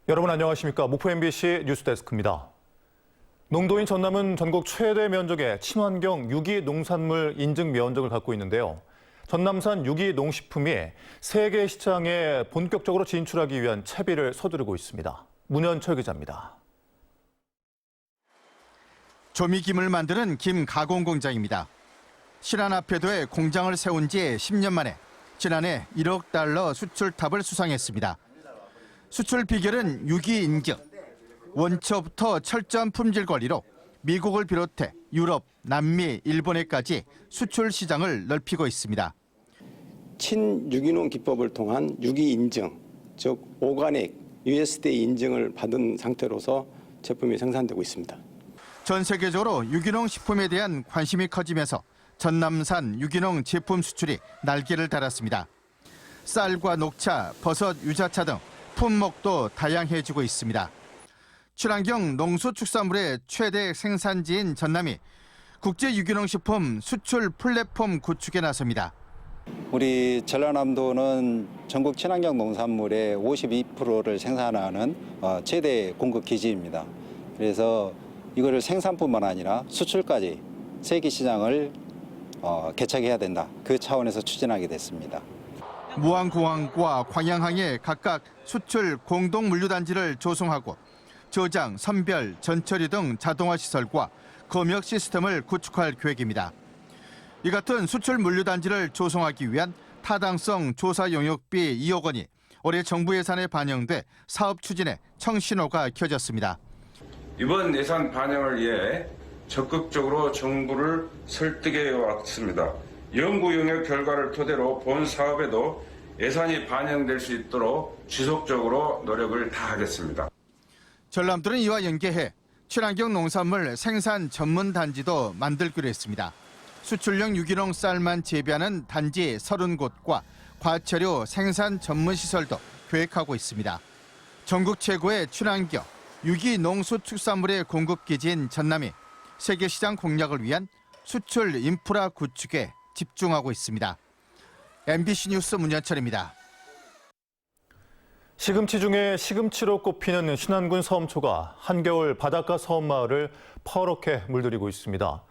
여러분 안녕하십니까? 목포 MBC 뉴스데스크입니다. 농도인 전남은 전국 최대 면적의 친환경 유기농산물 인증 면적을 갖고 있는데요. 전남산 유기농식품이 세계 시장에 본격적으로 진출하기 위한 채비를 서두르고 있습니다. 문현철 기자입니다. 조미김을 만드는 김 가공 공장입니다. 신안 앞에도에 공장을 세운 지 10년 만에 지난해 1억 달러 수출탑을 수상했습니다. 수출 비결은 유기 인증. 원초부터 철저한 품질 관리로 미국을 비롯해 유럽, 남미, 일본에까지 수출 시장을 넓히고 있습니다. 친유기농 기법을 통한 유기 인증, 즉 오가닉 USDA 인증을 받은 상태로서 제품이 생산되고 있습니다. 전 세계적으로 유기농 식품에 대한 관심이 커지면서 전남산 유기농 제품 수출이 날개를 달았습니다. 쌀과 녹차, 버섯, 유자차 등 품목도 다양해지고 있습니다. 친환경 농수축산물의 최대 생산지인 전남이 국제 유기농 식품 수출 플랫폼 구축에 나섭니다. 우리 전라남도는 전국 친환경 농산물의 52%를 생산하는 최대 공급 기지입니다. 그래서 이거를 생산뿐만 아니라 수출까지 세계 시장을 개척해야 된다. 그 차원에서 추진하게 됐습니다. 무안공항과 광양항에 각각 수출 공동 물류단지를 조성하고 저장, 선별, 전처리 등 자동화 시설과 검역 시스템을 구축할 계획입니다. 이 같은 수출 물류단지를 조성하기 위한 타당성 조사 용역비 2억 원이 올해 정부 예산에 반영돼 사업 추진에 청신호가 켜졌습니다. 이번 예산 반영을 위해 적극적으로 정부를 설득해 왔습니다. 연구 영역 결과를 토대로 본 사업에도 예산이 반영될 수 있도록 지속적으로 노력을 다하겠습니다. 전남도는 이와 연계해 친환경 농산물 생산 전문 단지도 만들기로 했습니다. 수출용 유기농 쌀만 재배하는 단지 30곳과 과체류 생산 전문 시설도 계획하고 있습니다. 전국 최고의 친환경 유기농수축산물의 공급 기지인 전남이 세계 시장 공략을 위한 수출 인프라 구축에 집중하고 있습니다. MBC 뉴스 문현철입니다. 시금치 중에 시금치로 꼽히는 신안군 섬초가 한겨울 바닷가 섬마을을 퍼렇게 물들이고 있습니다.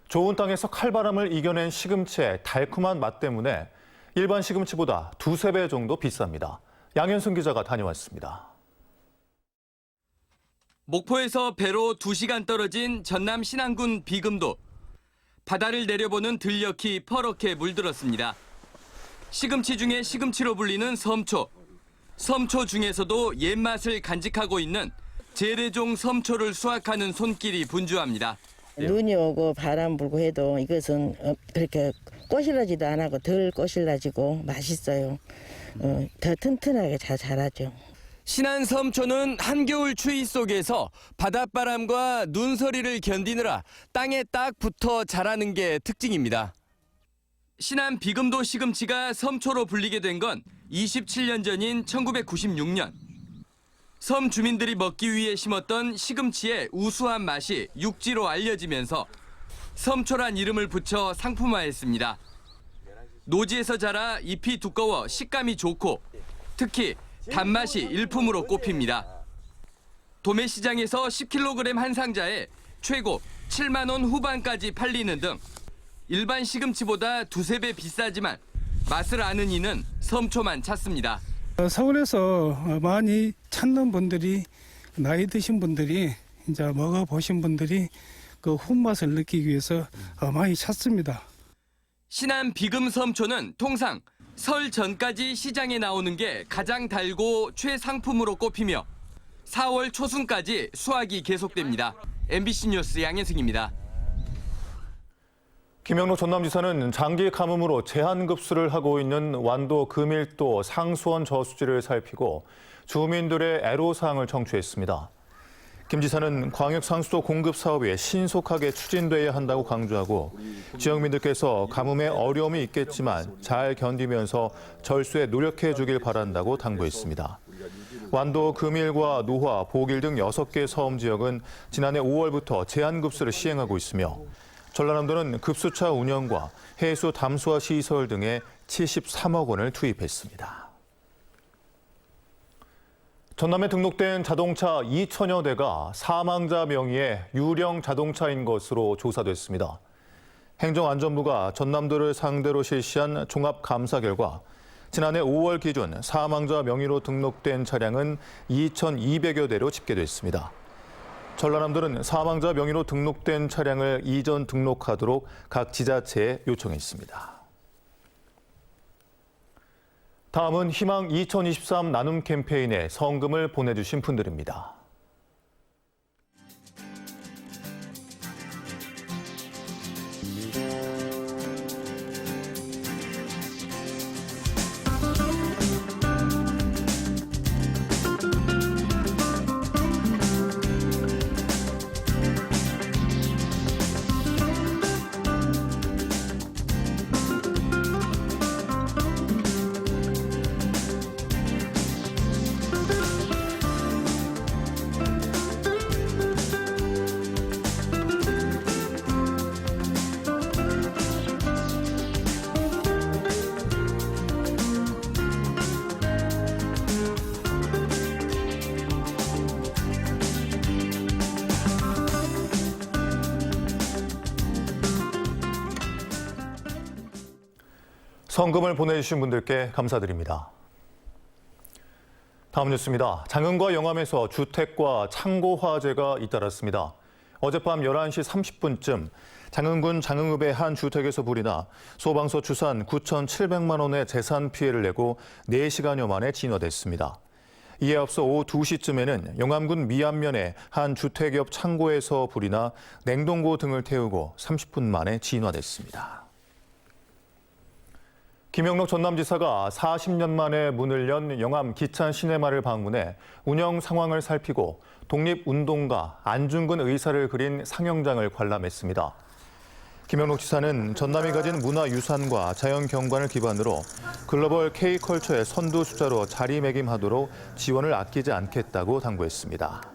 좋은 땅에서 칼바람을 이겨낸 시금치의 달콤한 맛 때문에 일반 시금치보다 두세 배 정도 비쌉니다. 양현승 기자가 다녀왔습니다. 목포에서 배로 2시간 떨어진 전남 신안군 비금도. 바다를 내려보는 들녘이 퍼렇게 물들었습니다. 시금치 중에 시금치로 불리는 섬초. 섬초 중에서도 옛맛을 간직하고 있는 재래종 섬초를 수확하는 손길이 분주합니다. 눈이 오고 바람 불고 해도 이것은 그렇게 꼬실라지도 안 하고 덜 꼬실라지고 맛있어요. 더 튼튼하게 잘 자라죠. 신안 섬초는 한겨울 추위 속에서 바닷바람과 눈서리를 견디느라 땅에 딱 붙어 자라는 게 특징입니다. 신안 비금도 시금치가 섬초로 불리게 된 건 27년 전인 1996년. 섬 주민들이 먹기 위해 심었던 시금치의 우수한 맛이 육지로 알려지면서 섬초란 이름을 붙여 상품화했습니다. 노지에서 자라 잎이 두꺼워 식감이 좋고 특히 단맛이 일품으로 꼽힙니다. 도매시장에서 10kg 한 상자에 최고 7만 원 후반까지 팔리는 등 일반 시금치보다 두세 배 비싸지만 맛을 아는 이는 섬초만 찾습니다. 서울에서 많이 찾는 분들이 나이 드신 분들이 이제 먹어보신 분들이 그 훈맛을 느끼기 위해서 많이 찾습니다. 신안 비금 섬초는 통상 설 전까지 시장에 나오는 게 가장 달고 최상품으로 꼽히며 4월 초순까지 수확이 계속됩니다. MBC 뉴스 양현승입니다. 김영록 전남지사는 장기 가뭄으로 제한급수를 하고 있는 완도 금일도 상수원 저수지를 살피고 주민들의 애로사항을 청취했습니다. 김 지사는 광역 상수도 공급 사업이 신속하게 추진돼야 한다고 강조하고 지역민들께서 가뭄에 어려움이 있겠지만 잘 견디면서 절수에 노력해 주길 바란다고 당부했습니다. 완도 금일과 노화, 보길 등 6개 서움 지역은 지난해 5월부터 제한급수를 시행하고 있으며 전라남도는 급수차 운영과 해수 담수화 시설 등에 73억 원을 투입했습니다. 전남에 등록된 자동차 2천여 대가 사망자 명의의 유령 자동차인 것으로 조사됐습니다. 행정안전부가 전남도를 상대로 실시한 종합감사 결과 지난해 5월 기준 사망자 명의로 등록된 차량은 2,200여 대로 집계됐습니다. 전라남도는 사망자 명의로 등록된 차량을 이전 등록하도록 각 지자체에 요청했습니다. 다음은 희망 2023 나눔 캠페인에 성금을 보내주신 분들입니다. 성금을 보내주신 분들께 감사드립니다. 다음 뉴스입니다. 장흥과 영암에서 주택과 창고 화재가 잇따랐습니다. 어젯밤 11시 30분쯤 장흥군 장흥읍의 한 주택에서 불이 나 소방서 추산 9,700만 원의 재산 피해를 내고 4시간여 만에 진화됐습니다. 이에 앞서 오후 2시쯤에는 영암군 미안면의 한 주택 옆 창고에서 불이 나 냉동고 등을 태우고 30분 만에 진화됐습니다. 김영록 전남지사가 40년 만에 문을 연 영암 기찬 시네마를 방문해 운영 상황을 살피고 독립운동가 안중근 의사를 그린 상영장을 관람했습니다. 김영록 지사는 전남이 가진 문화유산과 자연경관을 기반으로 글로벌 K컬처의 선두주자로 자리매김하도록 지원을 아끼지 않겠다고 당부했습니다.